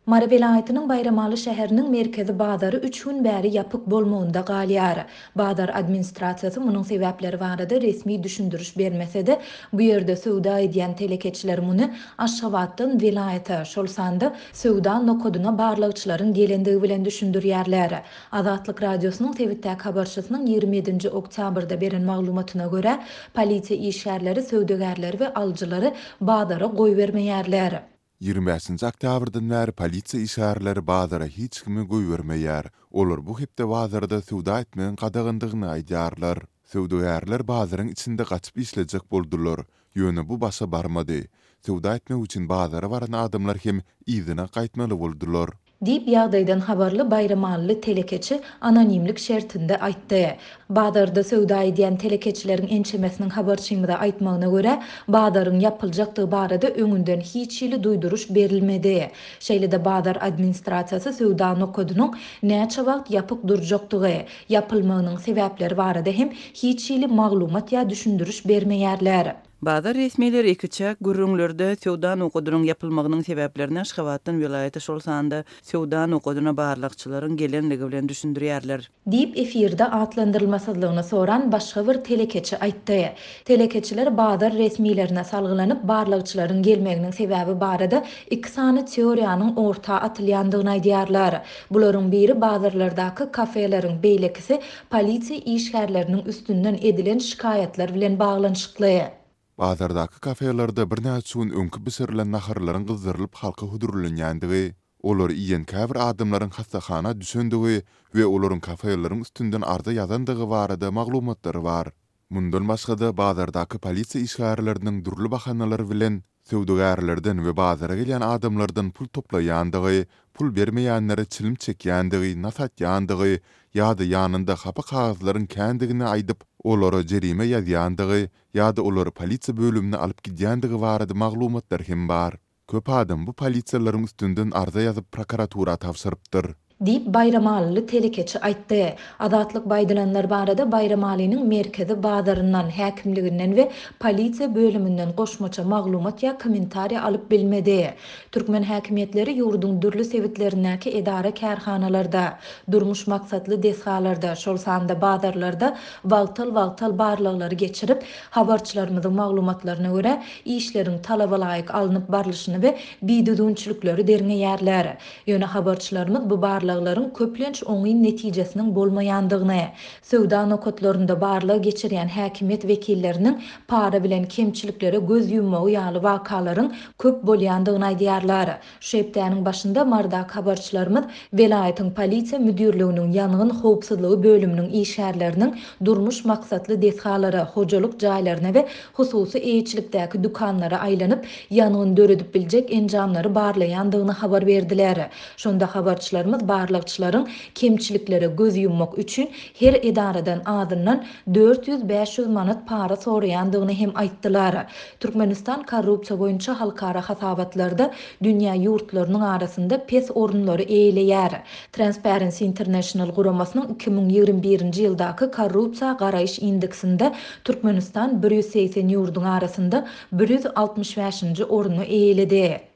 Mara vilayetinin Bayramalı şäheriniň merkezi bazary 3 gün bäri ýapyk bolmagynda galýar. Bazar administrasiýasy munyň sebäpleri barada resmi düşündürüş bermese-de, bu ýerde söwda edýän telekeçiler muny Aşgabatdan vilayete, şolsanda söwda nokodyna barlygçylaryň gelendigi bilen düşündürýärler. Azatlyk radiosynyň Twitter'däki habarçysynyň 27 oktýabrda beren maglumatyna görä, polisiýa işgärleri söwdegärleri we alyjylary bazara goý bermeýärler. 25 oktýabrdan bäri polisiýa işgärleri bazara hiç kimi goý bermeýär. Olar bu hepde bazarda söwda etmeň gadagyndygyny aýdýarlar. Söwdegärler bazaryň içinde gaçyp işlejek boldular. Ýöne bu başa barmady. Söwda etmek üçin bazara baran adamlar hem ýzyna gaýtmaly boldular. Dip ýagdaýdan habarly Bayramaly telekeçi anonimlik şertinde aýtdy. Bazarda söwda edýän telekeçileriň ençemesiniň habarçymyda aýtmagyna görä, bazaryň ýapyljakdygy barada öňünden hiç ýyly duýduruş berilmedi. Şeýle-de bazar administrasiýasy söwda nokodynyň näçe wagt ýapyk durjakdygy, ýapylmagynyň sebäpleri barada hem hiç ýyly maglumat ýa düşündürüş bermeýärler. Bazar resmiler ekiçak gürrüňlerde söwda nokodynyň ýapylmagynyň sebäplerini Aşgabatdan vilayete şolsanda söwda nokodyna barlykçylaryň gelenligi bilen düşündirýärler. Dip efirde atlandyrylmasızlygyny soran başga bir telekeçi aýtdy. Telekeçiler bazar resmilerine salgylanyp barlygçylaryň gelmeginiň sebäbi barada iki sany teoriýanyň orta atylýandygyny aýdýarlar. Bularyň biri bazarlardaky kafeleriň beýlekisi polisiýa işgärleriniň üstünden edilen şikaýetler bilen baglanyşykly. Bazardaky kafelerde bir näçe gün öňkü bisirilen naharlaryň gyzdyrylyp halka hudurulanýandygy, olar iýen käbir adamlaryň hastahana düşendigi we olaryň kafeleryň üstünden arda ýazandygy barada maglumatlary bar. Mundan başga-da bazardaky polisiýa işgärleriniň durly bahanalary bilen söwdegärlerden we bazara gelýän adamlardan pul toplaýandygy, pul bermeýänlere çilim çekýändygy, nasatýandygy ýa-da ýanynda hapa kagazlaryň kändigini aýdyp, olara jerime ýazýandygy ýa-da olary polisiýa bölümine alyp gidýändygy barada maglumatlar hem bar. Köp adam bu polisiýalaryň üstünden arza ýazyp prokuratura tapşyrypdyr. Dip Bayramaly telekeçi aýtdy. Azatlyk baýdylanlar barada Bayramalynyň merkezi bazaryndan, häkimliginden we polisiýa bölümünden goşmaça maglumat ýa kommentariýa alyp bilmedi. Türkmen häkimetleri ýurduň dürli sewitlerindäki edara kärhanalarda, durmuş maksatly deshalarda, şolsanda bazarlarda wagtal barlyklary geçirip, habarçylarymyzyň maglumatlaryna görä işleriň talaba laýyk alınıp barlyşyny we biýdüdünçülükleri derňeýärler. Ýöne habarçylarymyz bu barlyklaryň köplenç oňy netijesiniň bolmaýandygyny, söwda nokotlarynda barlygy geçirýän häkimet wekilleriniň para bilen kemçiliklere göz ýummagy ýaly wakalaryň köp bolýandygyny aýdýarlar. Şu hepdäniň başynda mardak habarçylarymyz vilayetin polisiýa müdürliginiň ýangyn howpsuzlygy bölüminiň işgärleriniň durmuş maksatly deshalary, hojalyk jaýlaryna we hususy eýçilikdäki dukanlara aýlanyp ýangyn döredip biljek enjamlary barlaýandygyny habar berdiler. Şonda habarçylarymyz barlykçylaryň kemçiliklere göz yummak üçin her edaradan adından 400-500 manat para soraýandygyny hem aýtdylar. Türkmenistan korrupsiýa boýunça halkara hasabatlarda dünýä ýurtlarynyň arasynda pes orunlary eýleýär. Transparency International guramasynyň 2021-nji ýyldaky korrupsiýa garaýyş indeksinde Türkmenistan 180 ýurduň arasynda 165-nji oruny eýledi.